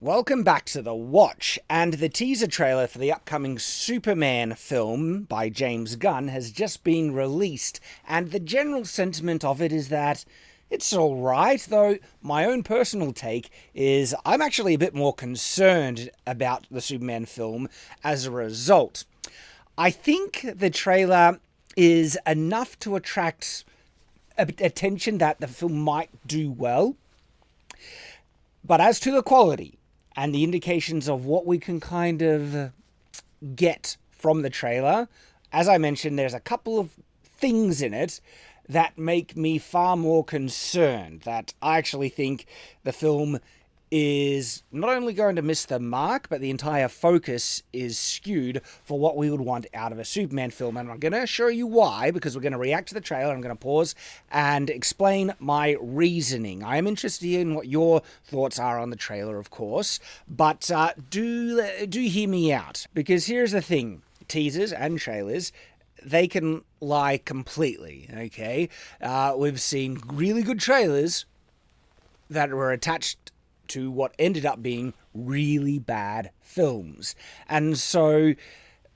Welcome back to The Watch, and the teaser trailer for the upcoming Superman film by James Gunn has just been released, and the general sentiment of it is that it's alright, though my own personal take is I'm actually a bit more concerned about the Superman film as a result. I think the trailer is enough to attract attention that the film might do well, but as to the quality, and the indications of what we can kind of get from the trailer, as I mentioned, there's a couple of things in it that make me far more concerned that I actually think the film is not only going to miss the mark, but the entire focus is skewed for what we would want out of a Superman film. And I'm going to show you why, because we're going to react to the trailer. I'm going to pause and explain my reasoning. I am interested in what your thoughts are on the trailer, of course, but do hear me out, because here's the thing. Teasers and trailers, they can lie completely, okay? We've seen really good trailers that were attached to what ended up being really bad films. And so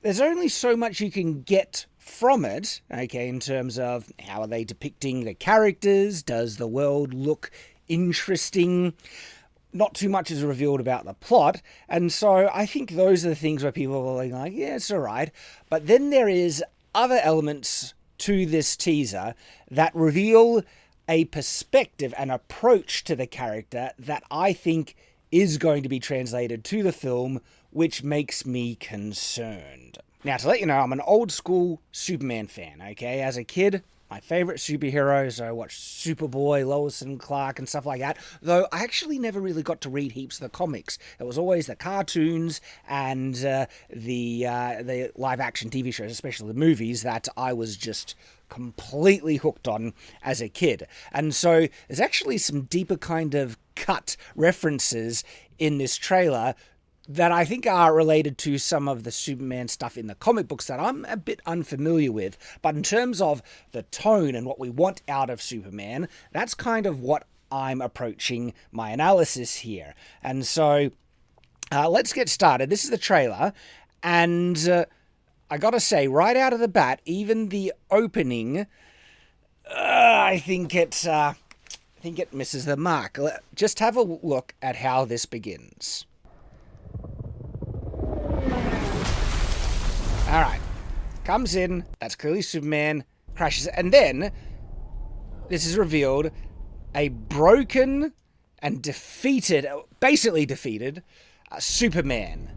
there's only so much you can get from it, okay, in terms of how are they depicting the characters? Does the world look interesting? Not too much is revealed about the plot. And so I think those are the things where people are like, yeah, it's all right. But then there is other elements to this teaser that reveal a perspective, an approach to the character that I think is going to be translated to the film, which makes me concerned. Now, to let you know, I'm an old school Superman fan, okay? As a kid, my favorite superheroes, I watched Superboy, Lois and Clark, and stuff like that, though I actually never really got to read heaps of the comics. It was always the cartoons and the live-action TV shows, especially the movies, that I was just completely hooked on as a kid. And so there's actually some deeper kind of cut references in this trailer that I think are related to some of the Superman stuff in the comic books that I'm a bit unfamiliar with. But in terms of the tone and what we want out of Superman, that's kind of what I'm approaching my analysis here. And so let's get started. This is the trailer, and I gotta say, right out of the bat, even the opening, I think it misses the mark. Just have a look at how this begins. All right, comes in. That's clearly Superman. Crashes, and then this is revealed: a broken and defeated, basically defeated, Superman.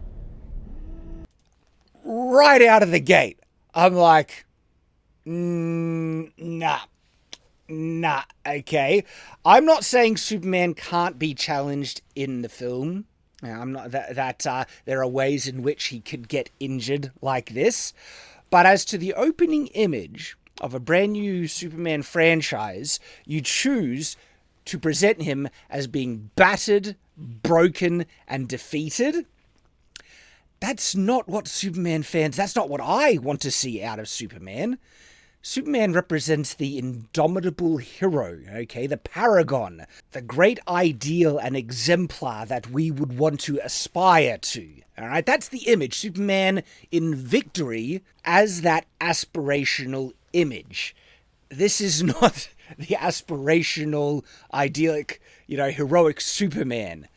Right out of the gate, I'm like, nah, okay. I'm not saying Superman can't be challenged in the film. I'm not that there are ways in which he could get injured like this. But as to the opening image of a brand new Superman franchise, you choose to present him as being battered, broken, and defeated. That's not what Superman fans, that's not what I want to see out of Superman. Superman represents the indomitable hero, okay? The paragon, the great ideal and exemplar that we would want to aspire to, all right? That's the image, Superman in victory as that aspirational image. This is not the aspirational, idyllic, heroic Superman.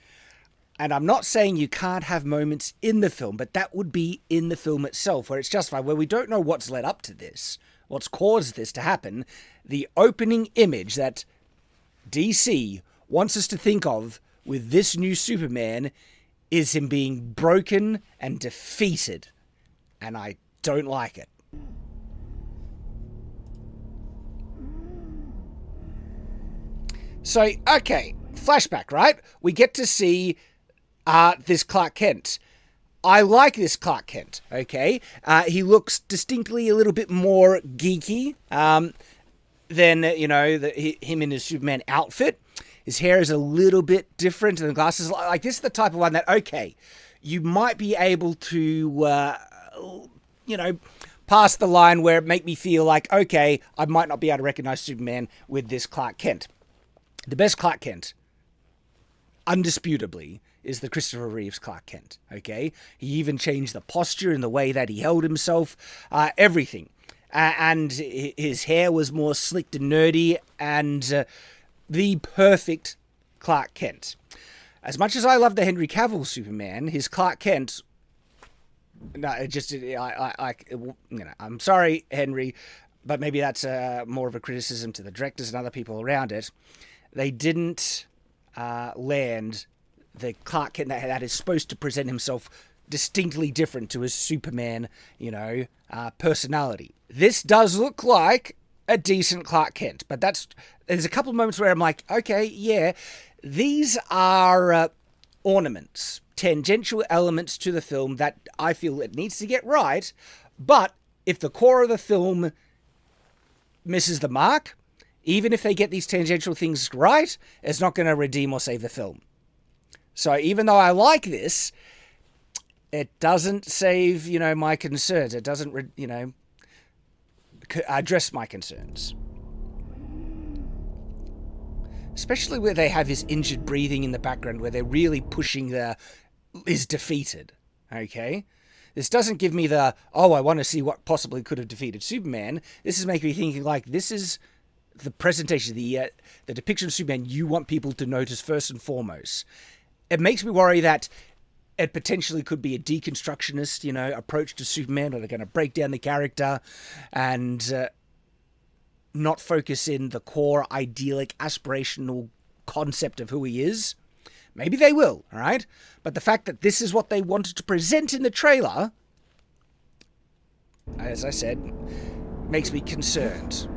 And I'm not saying you can't have moments in the film, but that would be in the film itself, where it's justified, where we don't know what's led up to this, what's caused this to happen. The opening image that DC wants us to think of with this new Superman is him being broken and defeated. And I don't like it. So, okay, flashback, right? We get to see this Clark Kent. I like this Clark Kent, okay? He looks distinctly a little bit more geeky than, him in his Superman outfit. His hair is a little bit different, and the glasses, like, this is the type of one that, okay, you might be able to, pass the line where it make me feel like, okay, I might not be able to recognize Superman with this Clark Kent. The best Clark Kent, undisputably, is the Christopher Reeves Clark Kent, okay? He even changed the posture and the way that he held himself, everything. And his hair was more slicked and nerdy, and the perfect Clark Kent. As much as I love the Henry Cavill Superman, his Clark Kent... No, it just... I'm sorry, Henry, but maybe that's more of a criticism to the directors and other people around it. They didn't land the Clark Kent that is supposed to present himself distinctly different to his Superman, personality. This does look like a decent Clark Kent, but there's a couple of moments where I'm like, okay, yeah, these are ornaments, tangential elements to the film that I feel it needs to get right, but if the core of the film misses the mark, even if they get these tangential things right, it's not going to redeem or save the film. So even though I like this, it doesn't save, my concerns. It doesn't, address my concerns. Especially where they have his injured breathing in the background, where they're really pushing is defeated. Okay? This doesn't give me I want to see what possibly could have defeated Superman. This is making me thinking like, this is the presentation, the depiction of Superman you want people to notice first and foremost. It makes me worry that it potentially could be a deconstructionist, approach to Superman, where they're going to break down the character and not focus in the core, idyllic, aspirational concept of who he is. Maybe they will, all right? But the fact that this is what they wanted to present in the trailer, as I said, makes me concerned.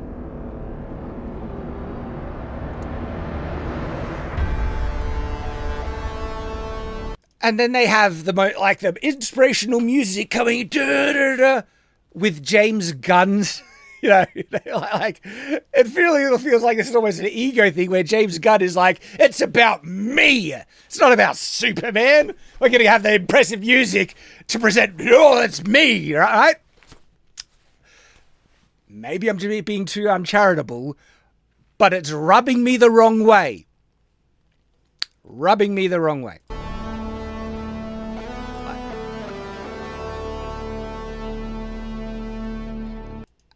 And then they have the inspirational music coming with James Gunn. It feels like it's almost an ego thing where James Gunn is like, it's about me. It's not about Superman. We're going to have the impressive music to present, it's me, right? Maybe I'm being too uncharitable, but it's rubbing me the wrong way. Rubbing me the wrong way.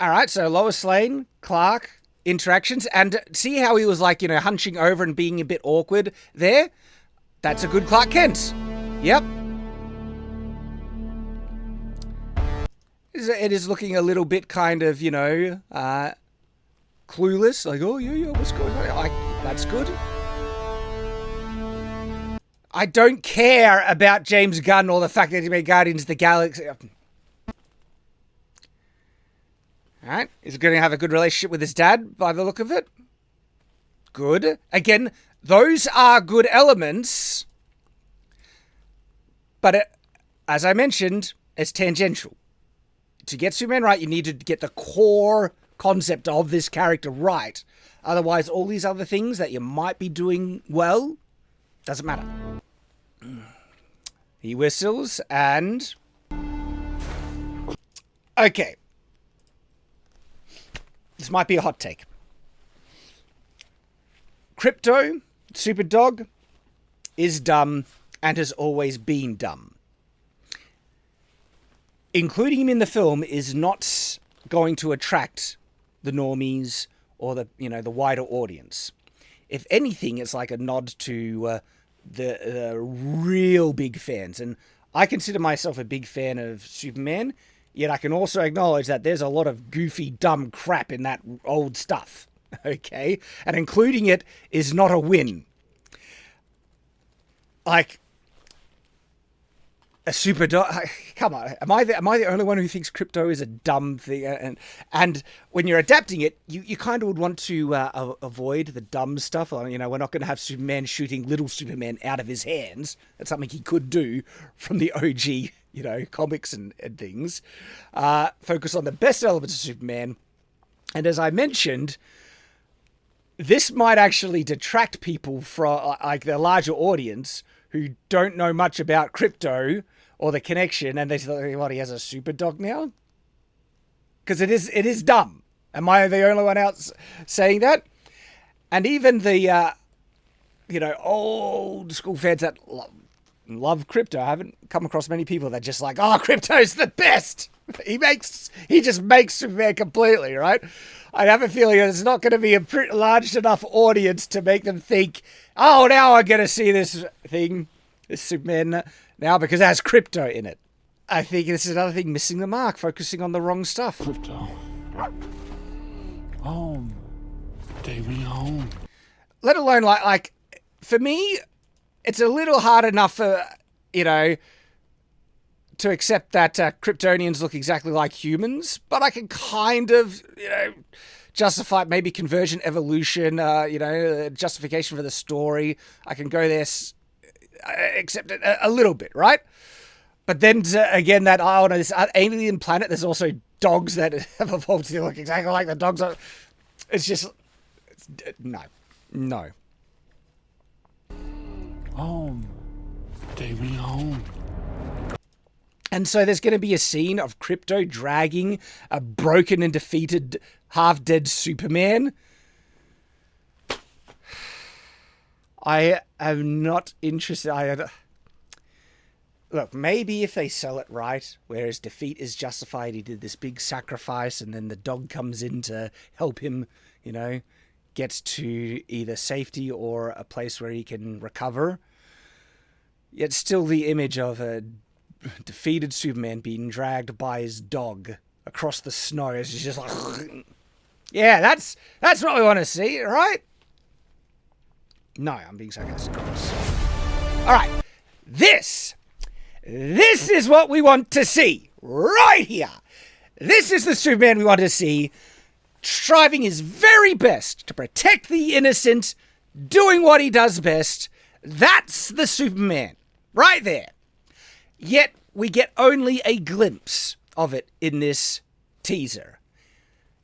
All right, so Lois Lane, Clark, interactions, and see how he was hunching over and being a bit awkward there? That's a good Clark Kent. Yep. It is looking a little bit kind of, clueless. Like, oh, yeah, what's going on? That's good. I don't care about James Gunn or the fact that he made Guardians of the Galaxy. Alright, he's going to have a good relationship with his dad by the look of it. Good. Again, those are good elements. But as I mentioned, it's tangential. To get Superman right, you need to get the core concept of this character right. Otherwise, all these other things that you might be doing well, doesn't matter. He whistles and... Okay. This might be a hot take. Krypto, Super Dog, is dumb and has always been dumb. Including him in the film is not going to attract the normies or the wider audience. If anything, it's like a nod to the real big fans. And I consider myself a big fan of Superman. Yet I can also acknowledge that there's a lot of goofy, dumb crap in that old stuff, okay? And including it is not a win. Like, a super dog... Come on, am I the only one who thinks Krypto is a dumb thing? And when you're adapting it, you kind of would want to avoid the dumb stuff. We're not going to have Superman shooting little Superman out of his hands. That's something he could do from the OG... comics and things, focus on the best elements of Superman. And as I mentioned, this might actually detract people from, the larger audience who don't know much about Krypto or the connection, and they say, what, he has a super dog now? Because it is dumb. Am I the only one out saying that? And even the, old school fans that love Krypto. I haven't come across many people that just like, oh, Krypto's the best. He just makes Superman completely, right? I have a feeling it's not going to be a large enough audience to make them think, oh, now I'm going to see this thing, this Superman now, because it has Krypto in it. I think this is another thing, missing the mark, focusing on the wrong stuff. Krypto. Home. Take me home. Let alone, like, for me, it's a little hard enough for, you know, to accept that Kryptonians look exactly like humans, but I can kind of, you know, justify maybe conversion, evolution, you know, justification for the story. I can go there, accept it a little bit, right? But then, again, that, oh, no, this alien planet, there's also dogs that have evolved to look exactly like the dogs. It's just, no. Home. Take me home. And so there's going to be a scene of Krypto dragging a broken and defeated, half-dead Superman. I am not interested. Look, maybe if they sell it right, where his defeat is justified, he did this big sacrifice, and then the dog comes in to help him, you know, get to either safety or a place where he can recover. Yet still the image of a defeated Superman being dragged by his dog across the snow as he's just like, yeah, that's what we want to see, right? No, I'm being sarcastic, of course. All right, this is what we want to see right here. This is the Superman we want to see, striving his very best to protect the innocent, doing what he does best. That's the Superman right there. Yet we get only a glimpse of it in this teaser.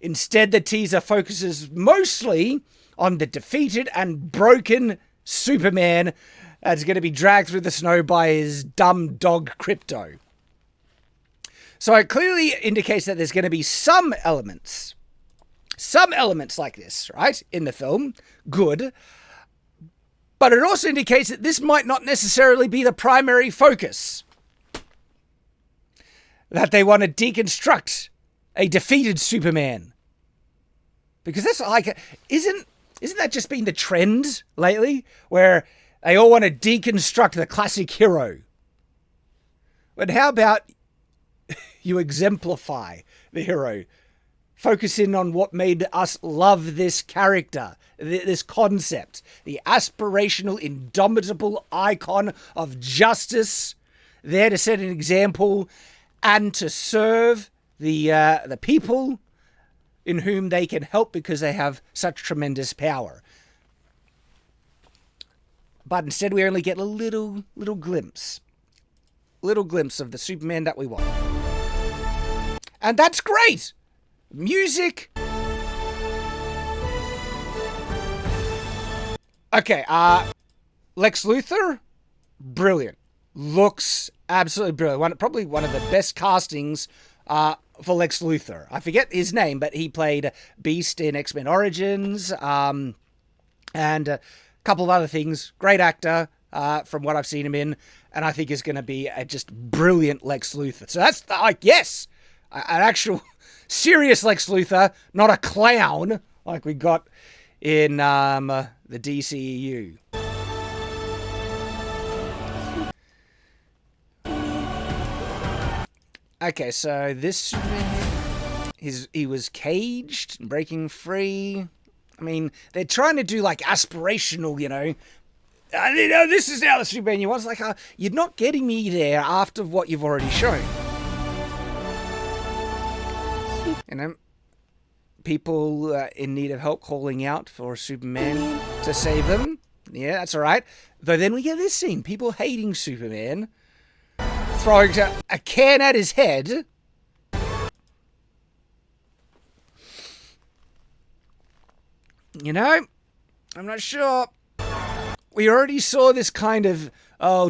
Instead, the teaser focuses mostly on the defeated and broken Superman that's going to be dragged through the snow by his dumb dog Krypto. So it clearly indicates that there's going to be some elements like this, right, in the film. Good. But it also indicates that this might not necessarily be the primary focus. That they want to deconstruct a defeated Superman. Because that's like, isn't that just been the trend lately? Where they all want to deconstruct the classic hero. But how about you exemplify the hero? Focus in on what made us love this character, this concept. The aspirational, indomitable icon of justice, there to set an example and to serve the people in whom they can help because they have such tremendous power. But instead we only get a little glimpse of the Superman that we want. And that's great! Music. Okay, Lex Luthor, brilliant. Looks absolutely brilliant. Probably one of the best castings for Lex Luthor. I forget his name, but he played Beast in X-Men Origins, and a couple of other things. Great actor, from what I've seen him in, and I think is going to be a just brilliant Lex Luthor. So that's like, yes, an actual serious Lex Luthor, not a clown like we got in the DCEU. Okay, so this, he was caged, breaking free. I mean, they're trying to do like aspirational, you know, this is now the Superman you want. It's like, you're not getting me there after what you've already shown. You know, people in need of help calling out for Superman to save them. Yeah, that's all right. Though then we get this scene, people hating Superman, throwing a can at his head. You know, I'm not sure. We already saw this kind of,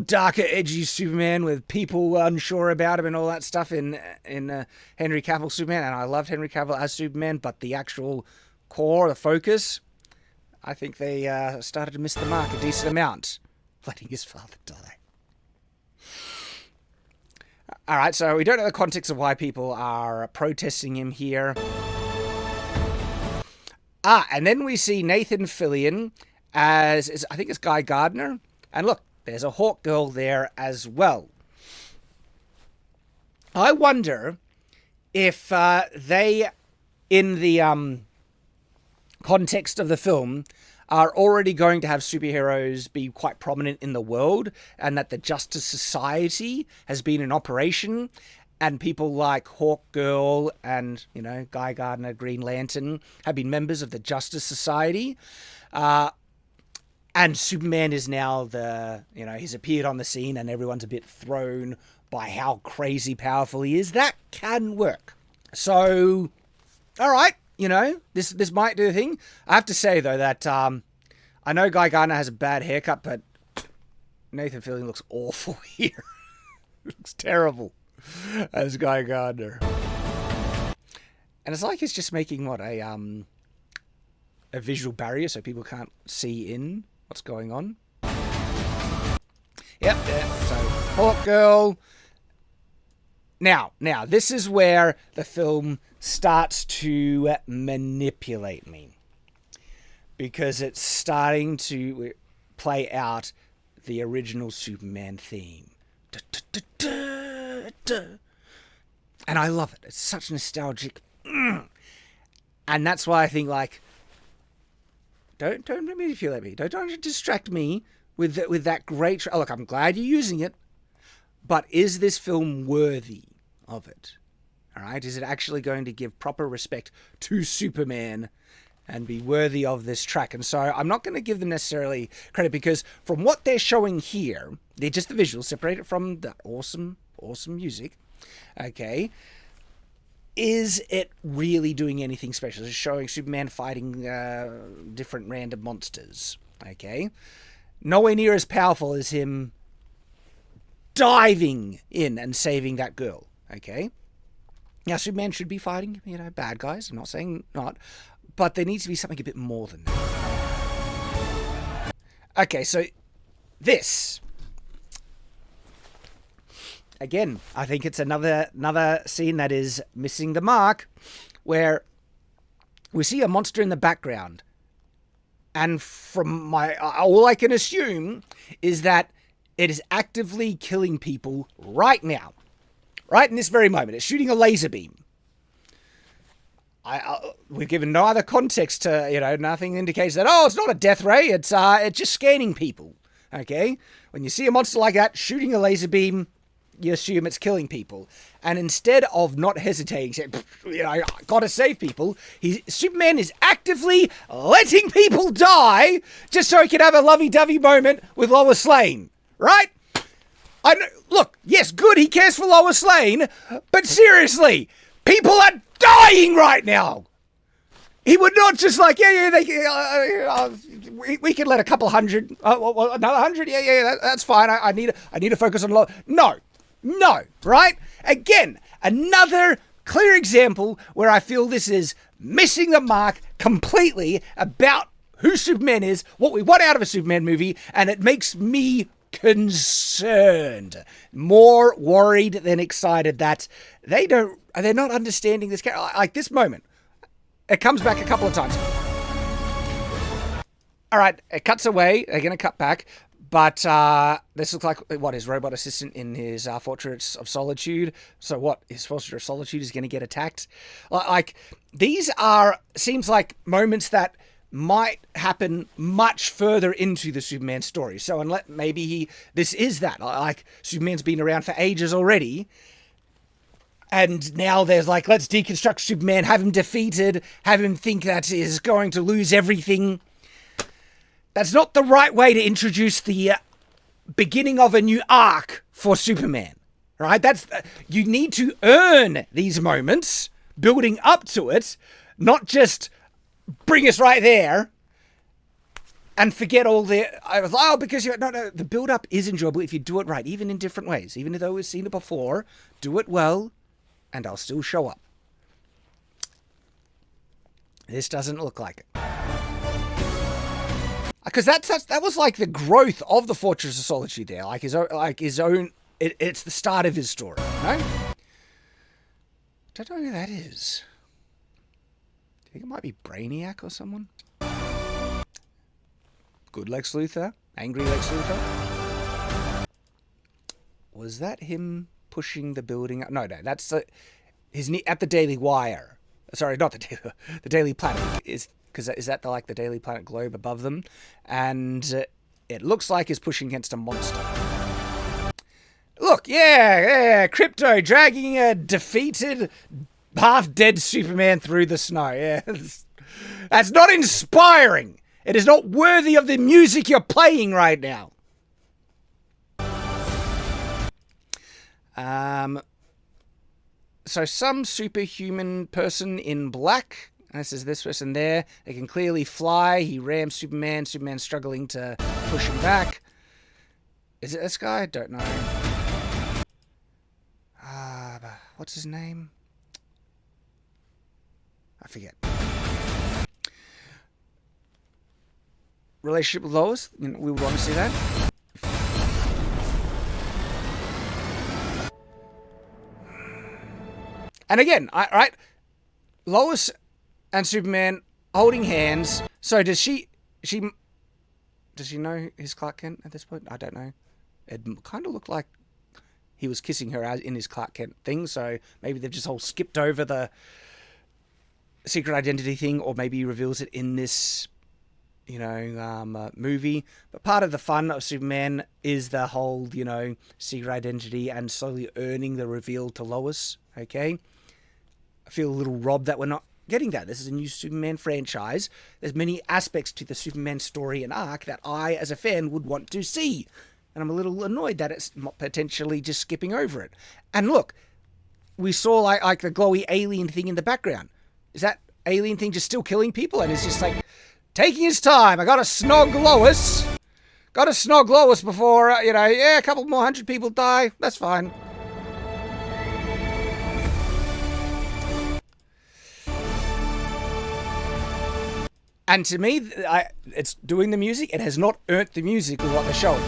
darker, edgy Superman with people unsure about him and all that stuff in Henry Cavill Superman. And I loved Henry Cavill as Superman, but the actual core, the focus, I think they started to miss the mark a decent amount, letting his father die. All right, so we don't know the context of why people are protesting him here. And then we see Nathan Fillion as I think it's Guy Gardner. And look, there's a Hawk Girl there as well. I wonder if they, in the context of the film, are already going to have superheroes be quite prominent in the world, and that the Justice Society has been in operation, and people like Hawk Girl and, you know, Guy Gardner, Green Lantern, have been members of the Justice Society. And Superman is now he's appeared on the scene, and everyone's a bit thrown by how crazy powerful he is. That can work. So, all right. You know, this might do a thing. I have to say, though, that I know Guy Gardner has a bad haircut, but Nathan Fillion looks awful here. Looks terrible as Guy Gardner. And it's like he's just making, a visual barrier so people can't see in what's going on. Yep. So, Hawk Girl. Now, this is where the film starts to manipulate me, because it's starting to play out the original Superman theme. And I love it. It's such nostalgic. And that's why I think, like, don't manipulate me. Don't distract me with that great... look, I'm glad you're using it, but is this film worthy of it? All right, is it actually going to give proper respect to Superman and be worthy of this track? And so I'm not going to give them necessarily credit, because from what they're showing here, they're just the visuals, separated from the awesome music. Okay, is it really doing anything special? It's showing Superman fighting different random monsters. Okay, nowhere near as powerful as him diving in and saving that girl. Okay. Now, Superman should be fighting, bad guys. I'm not saying not. But there needs to be something a bit more than that. Okay, so this. Again, I think it's another scene that is missing the mark, where we see a monster in the background. And from all I can assume is that it is actively killing people right now. Right in this very moment. It's shooting a laser beam. We've given no other context to, nothing indicates that, it's not a death ray, it's just scanning people. Okay? When you see a monster like that shooting a laser beam, you assume it's killing people. And instead of not hesitating, saying, gotta save people, Superman is actively letting people die just so he can have a lovey-dovey moment with Lois Lane. Right? Look, yes, good, he cares for Lois Lane, but seriously, people are dying right now. He would not just we can let a couple hundred, another 100, that's fine. I need to focus on Lois. No, right? Again, another clear example where I feel this is missing the mark completely about who Superman is, what we want out of a Superman movie, and it makes me concerned, more worried than excited that they're not understanding this character. Like this moment, it comes back a couple of times. All right, it cuts away. They're going to cut back, but this looks like his robot assistant in his Fortress of Solitude. So what, his Fortress of Solitude is going to get attacked? Like these seems like moments that might happen much further into the Superman story. So unless maybe this is that. Like Superman's been around for ages already, and now there's let's deconstruct Superman, have him defeated, have him think that he's going to lose everything. That's not the right way to introduce the beginning of a new arc for Superman. Right? You need to earn these moments, building up to it, not just bring us right there and forget all the... because the build-up is enjoyable if you do it right, even in different ways. Even though we've seen it before, do it well, and I'll still show up. This doesn't look like it. Because that was like the growth of the Fortress of Solitude there. His own... It's the start of his story. know. Don't know who that is. Do you think it might be Brainiac or someone? Good Lex Luthor? Angry Lex Luthor? Was that him pushing the building up? No, that's his at the Daily Wire. Sorry, not the Daily Planet. Is that the Daily Planet globe above them? And it looks like he's pushing against a monster. Look, yeah, Krypto dragging a defeated, half-dead Superman through the snow. Yeah, that's not inspiring. It is not worthy of the music you're playing right now. So some superhuman person in black. This is this person there. They can clearly fly. He rams Superman. Superman's struggling to push him back. Is it this guy? I don't know. What's his name? I forget. Relationship with Lois? We would want to see that. And again, right? Lois and Superman holding hands. So does she know his Clark Kent at this point? I don't know. It kind of looked like he was kissing her in his Clark Kent thing, so maybe they've just all skipped over the secret identity thing, or maybe he reveals it in this, movie. But part of the fun of Superman is the whole, secret identity and slowly earning the reveal to Lois, okay? I feel a little robbed that we're not getting that. This is a new Superman franchise. There's many aspects to the Superman story and arc that I, as a fan, would want to see. And I'm a little annoyed that it's potentially just skipping over it. And look, we saw like the glowy alien thing in the background. Is that alien thing just still killing people? And it's just like taking his time. I gotta snog Lois. Gotta snog Lois before, a couple more 100 people die. That's fine. And to me, it's doing the music. It has not earned the music with what they're showing.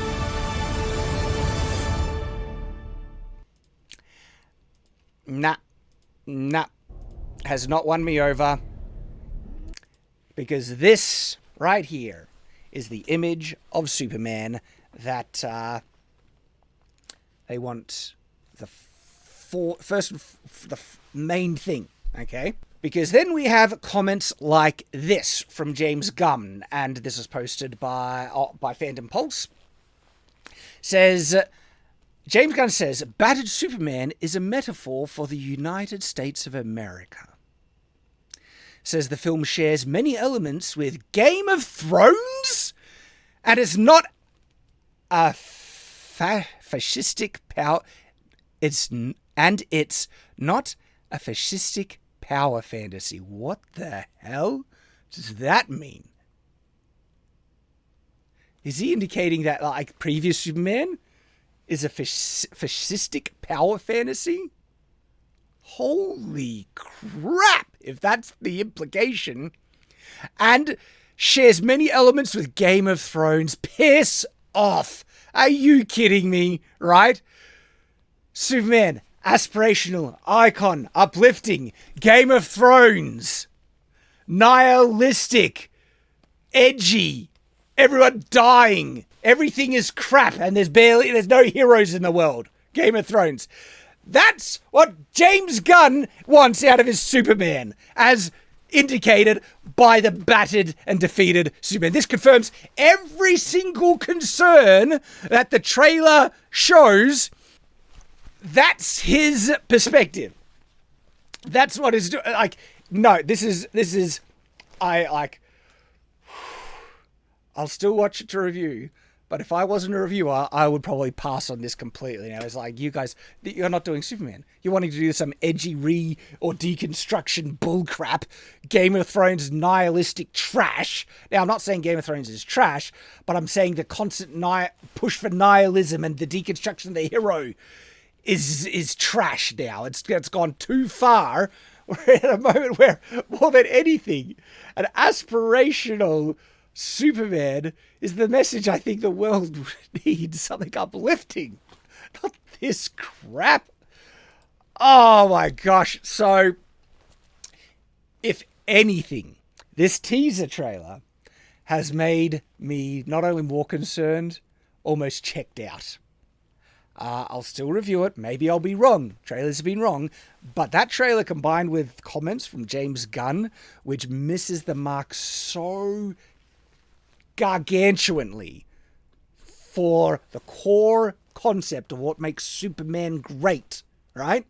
Nah. Has not won me over. Because this right here is the image of Superman that they want the main thing, okay? Because then we have comments like this from James Gunn, and this is posted by Phantom Pulse. James Gunn says, battered Superman is a metaphor for the United States of America. Says the film shares many elements with Game of Thrones, and is not a fascistic power. It's not a fascistic power fantasy. What the hell does that mean? Is he indicating that like previous Superman is a fascistic power fantasy? Holy crap, if that's the implication. And shares many elements with Game of Thrones. Piss off. Are you kidding me? Right? Superman, aspirational, icon, uplifting, Game of Thrones, nihilistic, edgy, everyone dying, everything is crap, and there's no heroes in the world. Game of Thrones. That's what James Gunn wants out of his Superman, as indicated by the battered and defeated Superman. This confirms every single concern that the trailer shows. That's his perspective. That's what is like. No, this is. I'll still watch it to review, but if I wasn't a reviewer, I would probably pass on this completely. Now it's like, you guys, you're not doing Superman. You're wanting to do some edgy or deconstruction bullcrap, Game of Thrones nihilistic trash. Now I'm not saying Game of Thrones is trash, but I'm saying the constant push for nihilism and the deconstruction of the hero is trash now. It's gone too far. We're at a moment where, more than anything, an aspirational Superman is the message I think the world needs. Something uplifting. Not this crap. Oh my gosh. So, if anything, this teaser trailer has made me not only more concerned, almost checked out. I'll still review it. Maybe I'll be wrong. Trailers have been wrong. But that trailer combined with comments from James Gunn, which misses the mark so gargantuanly for the core concept of what makes Superman great, right?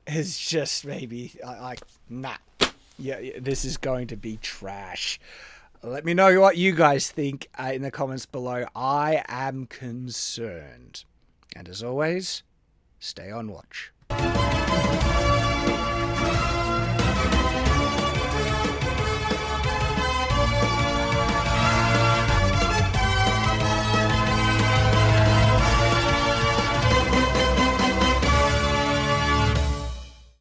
Is just maybe like, nah. Yeah, this is going to be trash. Let me know what you guys think in the comments below. I am concerned. And as always, stay on watch.